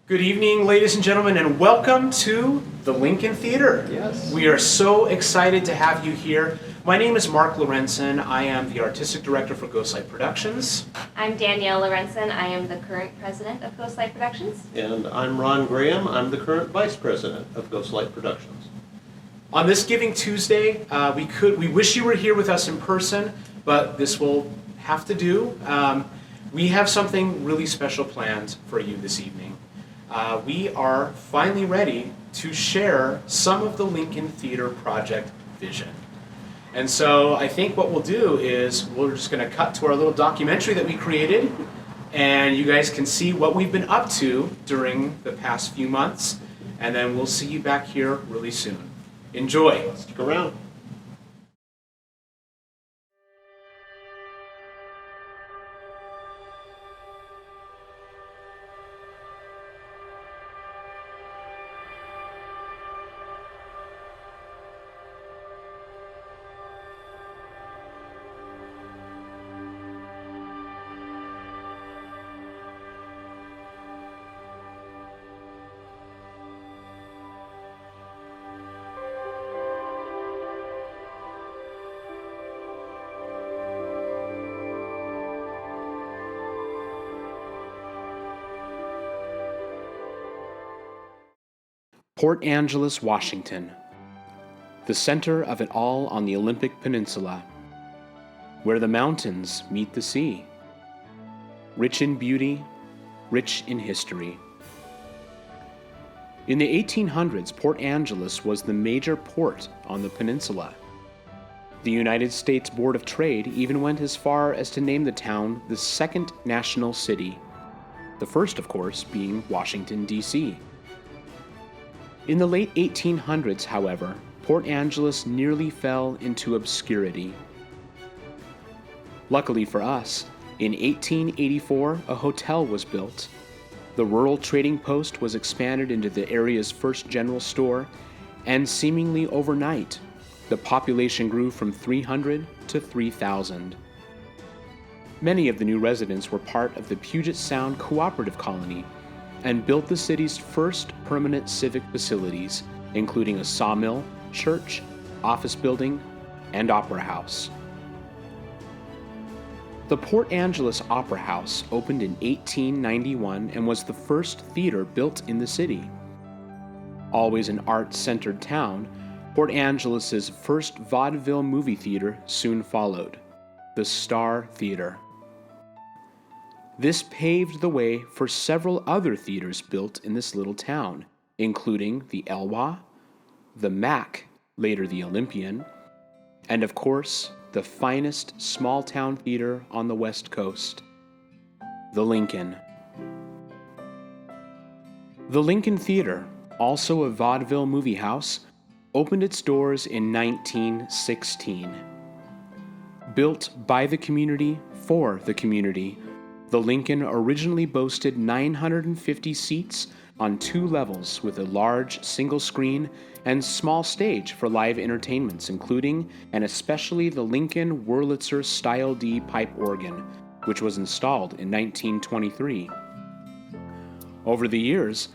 Good evening, ladies and gentlemen, and welcome to the Lincoln Theater. Yes. We are so excited to have you here. My name is Mark Lorenzen. I am the Artistic Director for Ghostlight Productions. I'm Danielle Lorenzen. I am the current president of Ghostlight Productions. And I'm Ron Graham. I'm the current vice president of Ghostlight Productions. On this Giving Tuesday, we wish you were here with us in person, but this will have to do. We have something really special planned for you this evening. We are finally ready to share some of the Lincoln Theater Project vision. And so I think what we'll do is we're just going to cut to our little documentary that we created, and you guys can see what we've been up to during the past few months, and then we'll see you back here really soon. Enjoy. Stick around. Port Angeles, Washington, the center of it all on the Olympic Peninsula, where the mountains meet the sea. Rich in beauty, rich in history. In the 1800s, Port Angeles was the major port on the peninsula. The United States Board of Trade even went as far as to name the town the second national city, the first, of course, being Washington, D.C. In the late 1800s, however, Port Angeles nearly fell into obscurity. Luckily for us, in 1884, a hotel was built. The rural trading post was expanded into the area's first general store, and seemingly overnight, the population grew from 300 to 3,000. Many of the new residents were part of the Puget Sound Cooperative Colony, and built the city's first permanent civic facilities, including a sawmill, church, office building, and opera house. The Port Angeles Opera House opened in 1891 and was the first theater built in the city. Always an art-centered town, Port Angeles' first vaudeville movie theater soon followed, the Star Theater. This paved the way for several other theaters built in this little town, including the Elwha, the Mac, later the Olympian, and of course, the finest small-town theater on the West Coast, the Lincoln. The Lincoln Theater, also a vaudeville movie house, opened its doors in 1916. Built by the community for the community, the Lincoln originally boasted 950 seats on 2 levels with a large single screen and small stage for live entertainments, including and especially the Lincoln Wurlitzer Style D pipe organ, which was installed in 1923. Over the years,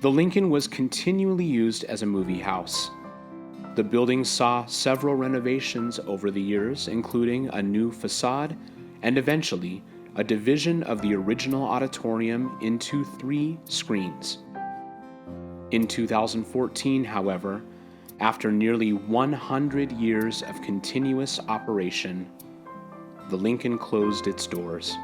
the Lincoln was continually used as a movie house. The building saw several renovations over the years, including a new facade and eventually a division of the original auditorium into 3 screens. In 2014, however, after nearly 100 years of continuous operation, the Lincoln closed its doors.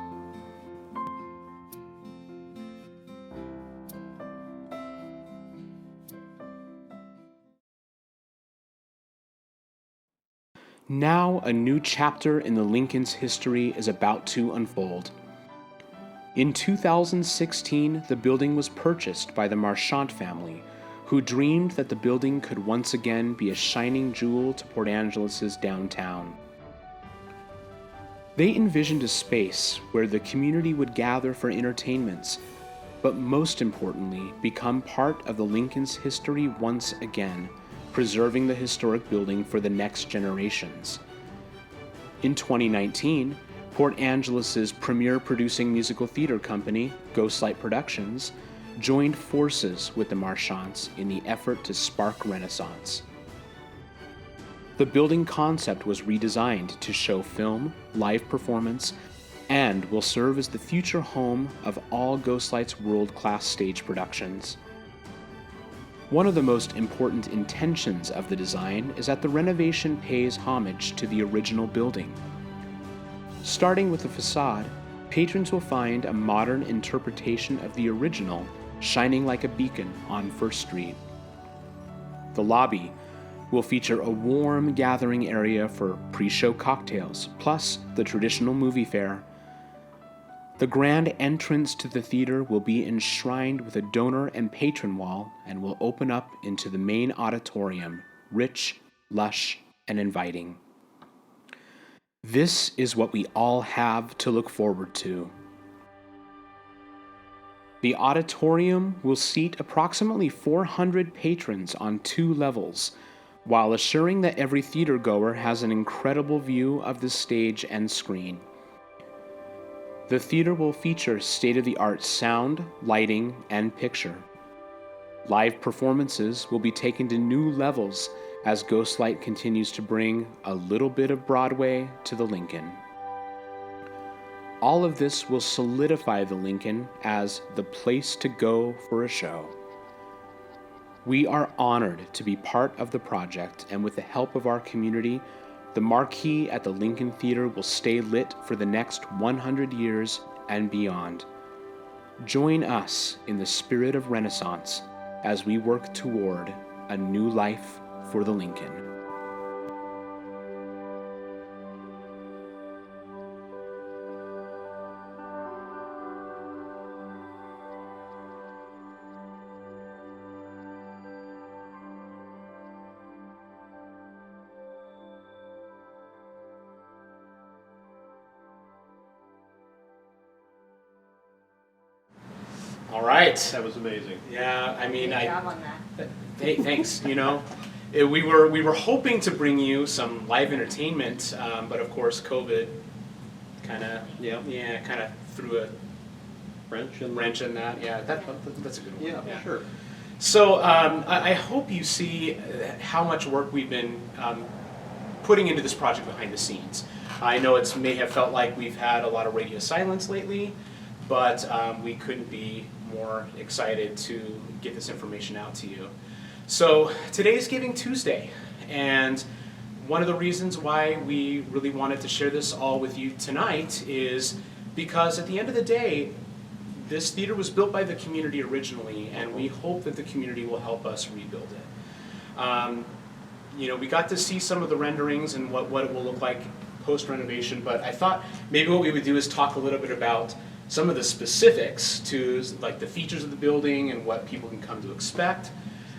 Now a new chapter in the Lincoln's history is about to unfold. In 2016, the building was purchased by the Marchant family, who dreamed that the building could once again be a shining jewel to Port Angeles' downtown. They envisioned a space where the community would gather for entertainments, but most importantly, become part of the Lincoln's history once again, preserving the historic building for the next generations. In 2019, Port Angeles' premier producing musical theater company, Ghostlight Productions, joined forces with the Marchands in the effort to spark Renaissance. The building concept was redesigned to show film, live performance, and will serve as the future home of all Ghostlight's world-class stage productions. One of the most important intentions of the design is that the renovation pays homage to the original building. Starting with the facade, patrons will find a modern interpretation of the original shining like a beacon on First Street. The lobby will feature a warm gathering area for pre-show cocktails, plus the traditional movie fare. The grand entrance to the theater will be enshrined with a donor and patron wall and will open up into the main auditorium, rich, lush, and inviting. This is what we all have to look forward to. The auditorium will seat approximately 400 patrons on 2 levels, while assuring that every theater goer has an incredible view of the stage and screen. The theater will feature state-of-the-art sound, lighting, and picture. Live performances will be taken to new levels as Ghostlight continues to bring a little bit of Broadway to the Lincoln. All of this will solidify the Lincoln as the place to go for a show. We are honored to be part of the project, and with the help of our community, the marquee at the Lincoln Theater will stay lit for the next 100 years and beyond. Join us in the spirit of Renaissance as we work toward a new life for the Lincoln. All right. That was amazing. Yeah, I mean, Good job on that. Hey, thanks. You know, we were hoping to bring you some live entertainment, but of course, COVID kind of threw a wrench in that. Yeah, that's a good one. Yeah, sure. So I hope you see how much work we've been putting into this project behind the scenes. I know it may have felt like we've had a lot of radio silence lately, but we couldn't be more excited to get this information out to you. So today's Giving Tuesday, and one of the reasons why we really wanted to share this all with you tonight is because at the end of the day, this theater was built by the community originally, and we hope that the community will help us rebuild it. You know, we got to see some of the renderings and what it will look like post-renovation, but I thought maybe what we would do is talk a little bit about some of the specifics to like the features of the building and what people can come to expect.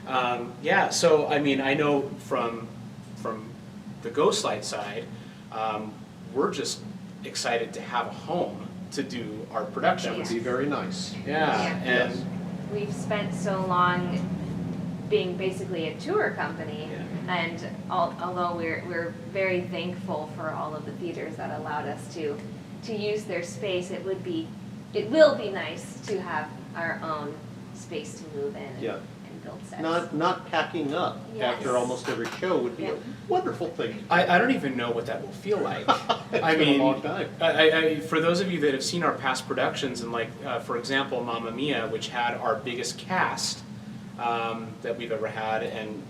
So I mean, I know from the Ghostlight side, we're just excited to have a home to do our production. That would be very nice. Yeah, and Yes. We've spent so long being basically a tour company, and although we're very thankful for all of the theaters that allowed us to use their space, it will be nice to have our own space to move in and build sets. Not packing up Yes. after almost every show would be a wonderful thing. I don't even know what that will feel like. It's I been mean, a long time. For those of you that have seen our past productions, and like, for example, Mamma Mia, which had our biggest cast that we've ever had, and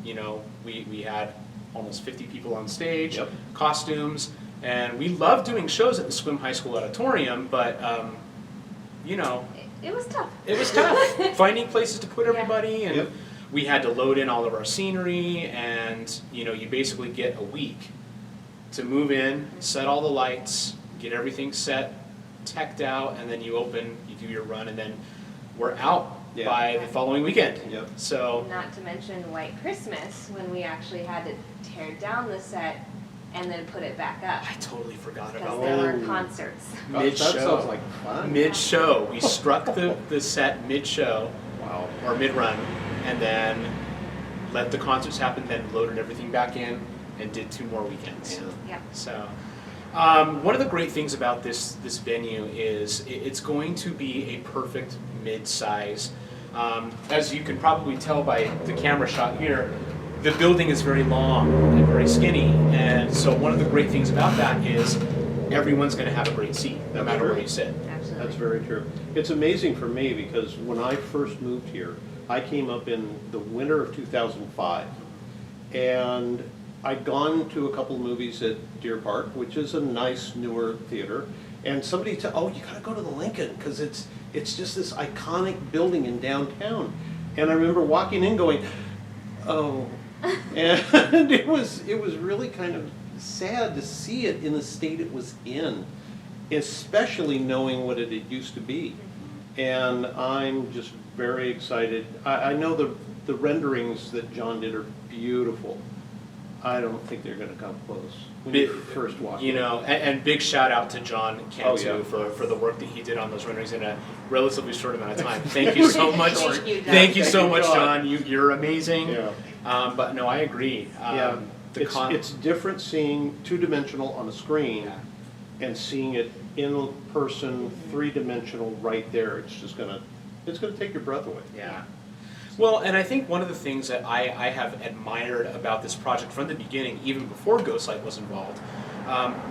you know, we had almost 50 people on stage, costumes, and we love doing shows at the Swim High School Auditorium, but you know, It was tough. it was tough finding places to put everybody, and Yep. we had to load in all of our scenery, and you know, you basically get a week to move in, set all the lights, get everything set, teched out, and then you open, you do your run, and then we're out by the following weekend. Yep. So Not to mention White Christmas, when we actually had to tear down the set and then put it back up I totally forgot because about there that. were concerts. Gosh, Mid-show. that sounds like fun. Mid-show, we struck the set mid-show, Wow. or mid-run, and then let the concerts happen, then loaded everything back in, and did 2 more weekends. Yeah. So, one of the great things about this venue is it's going to be a perfect mid-size As you can probably tell by the camera shot here, the building is very long and very skinny, and so one of the great things about that is everyone's going to have a great seat, no matter where you sit. Absolutely. That's very true. It's amazing for me because when I first moved here, I came up in the winter of 2005, and I'd gone to a couple of movies at Deer Park, which is a nice newer theater, and somebody said, "Oh, you got to go to the Lincoln because it's just this iconic building in downtown." And I remember walking in, going, "Oh," and it was really kind of sad to see it in the state it was in, especially knowing what it used to be. And I'm just very excited. I know the renderings that John did are beautiful. I don't think they're going to come close when you first walk in. And big shout out to John Cantu Oh, yeah. for the work that he did on those renderings in a relatively short amount of time. Thank you so much. Thank you, John. Thank you so Thank you, much, John. John. You're amazing. Yeah. But no, I agree. Yeah, it's different seeing two-dimensional on a screen Yeah. and seeing it in person, three-dimensional right there. It's gonna take your breath away. Yeah. Well, and I think one of the things that I have admired about this project from the beginning, even before Ghostlight was involved,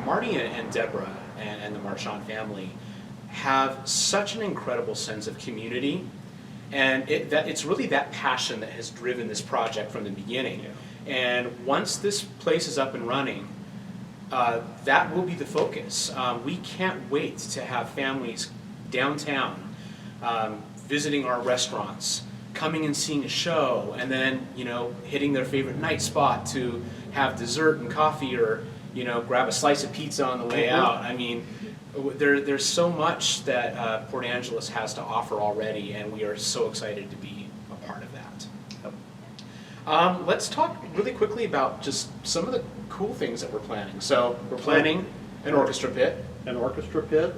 Marty and Deborah and the Marchand family have such an incredible sense of community, and it's really that passion that has driven this project from the beginning. Yeah. And once this place is up and running, that will be the focus. We can't wait to have families downtown visiting our restaurants, coming and seeing a show, and then hitting their favorite night spot to have dessert and coffee, or grab a slice of pizza on the way out. I mean, there's so much that Port Angeles has to offer already, and we are so excited to be a part of that. Let's talk really quickly about just some of the cool things that we're planning. So we're planning an orchestra pit. An orchestra pit,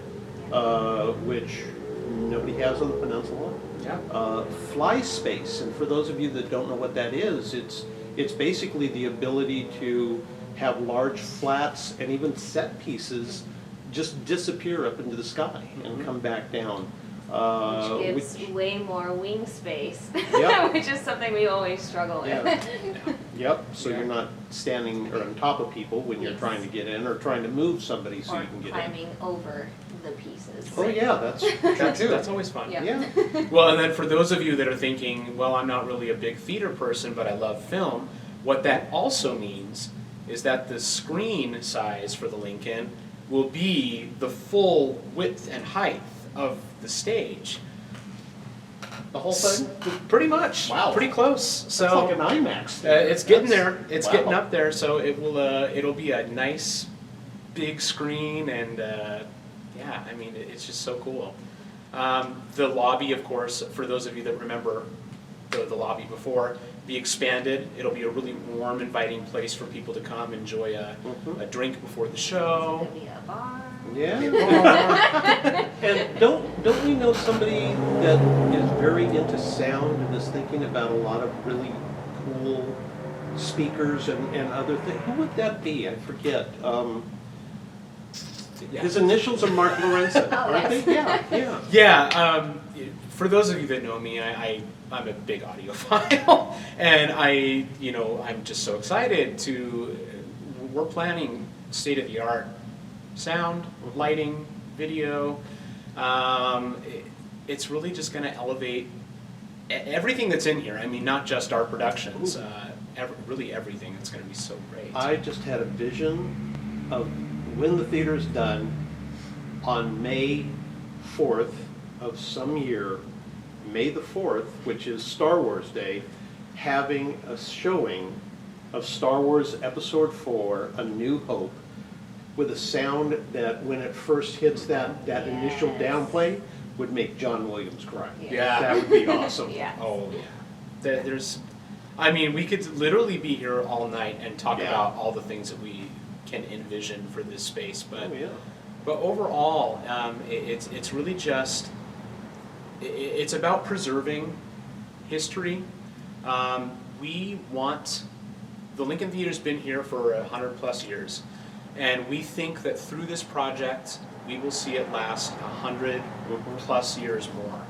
which nobody has on the peninsula. Yeah. Fly space, and for those of you that don't know what that is, it's basically the ability to have large flats and even set pieces just disappear up into the sky and come back down. Which gives way more wing space, Yeah. which is something we always struggle with. Yeah. Yep, so Yeah. you're not standing or on top of people when you're Yes. trying to get in, or trying to move somebody so Or you can get in. climbing over the pieces. Oh yeah, that's true too. That's always fun. Yeah. Yeah. Well, and then for those of you that are thinking, well, I'm not really a big theater person, but I love film, what that also means is that the screen size for the Lincoln will be the full width and height of the stage. The whole thing? Pretty much. Wow. Pretty close. So It's like an IMAX. it's getting That's- there. It's wow. getting up there. So it'll be a nice big screen, and yeah, I mean it's just so cool. The lobby, of course, for those of you that remember the lobby before, be expanded. It'll be a really warm, inviting place for people to come enjoy a drink before the show. Maybe a bar. Yeah. And don't we know somebody that is very into sound and is thinking about a lot of really cool speakers and other things? Who would that be? I forget. His initials are Mark Lorenzen, aren't yes. they? Yeah, yeah. Yeah, for those of you that know me, I'm a big audiophile, and I'm just so excited we're planning state-of-the-art sound, lighting, video. It's really just going to elevate everything that's in here. I mean, not just our productions, really everything. It's going to be so great. I just had a vision of when the theater's done on May 4th of some year, May the 4th, which is Star Wars Day, having a showing of Star Wars Episode 4, A New Hope, with a sound that when it first hits that initial Yes. downplay would make John Williams cry. Yeah. That would be awesome. Yeah. Oh, yeah. We could literally be here all night and talk Yeah. about all the things that we can envision for this space. But Oh, yeah. But overall, it's really just, it's about preserving history. We want, the Lincoln Theater's been here for 100+ years, and we think that through this project, we will see it last 100+ years more.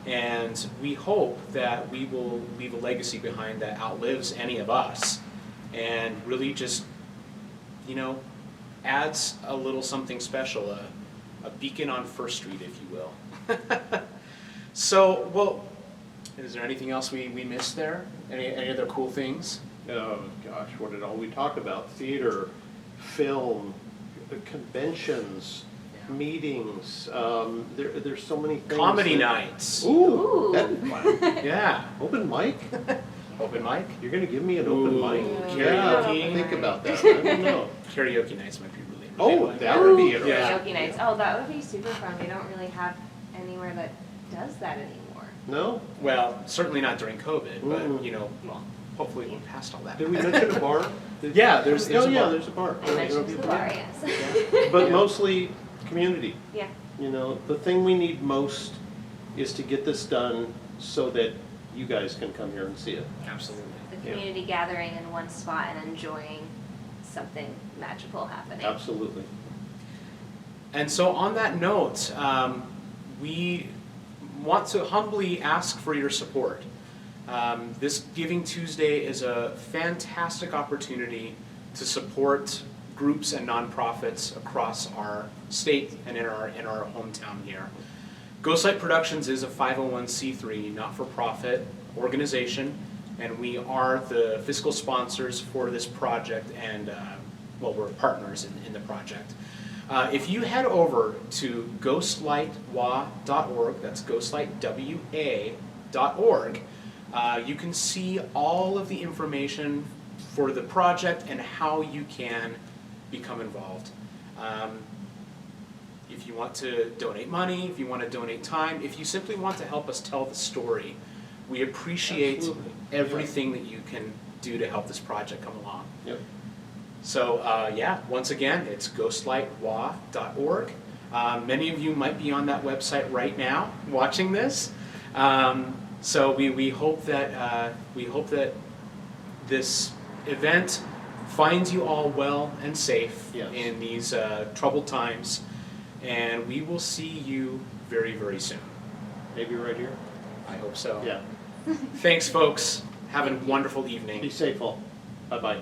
And we hope that we will leave a legacy behind that outlives any of us and really just, you know, adds a little something special, a beacon on First Street, if you will. So, well, is there anything else we missed there? Any other cool things? Oh gosh, what did all we talk about? Theater, film, conventions, meetings. There's so many things. Comedy nights. Ooh, that'd be fun. Yeah. Open mic? Open mic? You're gonna give me an open Ooh, mic? karaoke. Yeah, think about that. I don't know. Karaoke nights might be really Oh, fun. that would be Ooh, interesting. Yeah. Karaoke nights. Oh, that would be super fun. We don't really have anywhere that does that anymore. No? Well, certainly not during COVID, but, Mm. you know, well, hopefully we're past all that. Did we mention a bar? Yeah, there's Oh, a yeah, bar. there's a bar. I mentioned the bar, yes. But mostly community. Yeah. You know, the thing we need most is to get this done so that you guys can come here and see it. Absolutely. The community gathering in one spot and enjoying something magical happening. Absolutely. And so on that note, we want to humbly ask for your support. This Giving Tuesday is a fantastic opportunity to support groups and nonprofits across our state and in our hometown here. Ghostlight Productions is a 501c3 not-for-profit organization, and we are the fiscal sponsors for this project, and well, we're partners in the project. If you head over to ghostlightwa.org, that's ghostlightwa.org, you can see all of the information for the project and how you can become involved. If you want to donate money, if you want to donate time, if you simply want to help us tell the story, we appreciate Absolutely. everything that you can do to help this project come along. Yep. So yeah, once again, it's ghostlightwa.org. Many of you might be on that website right now watching this. So we hope that this event finds you all well and safe Yes. in these troubled times, and we will see you very, very soon. Maybe right here? I hope so. Yeah. Thanks, folks. Have a wonderful evening. Be safe all. Bye-bye.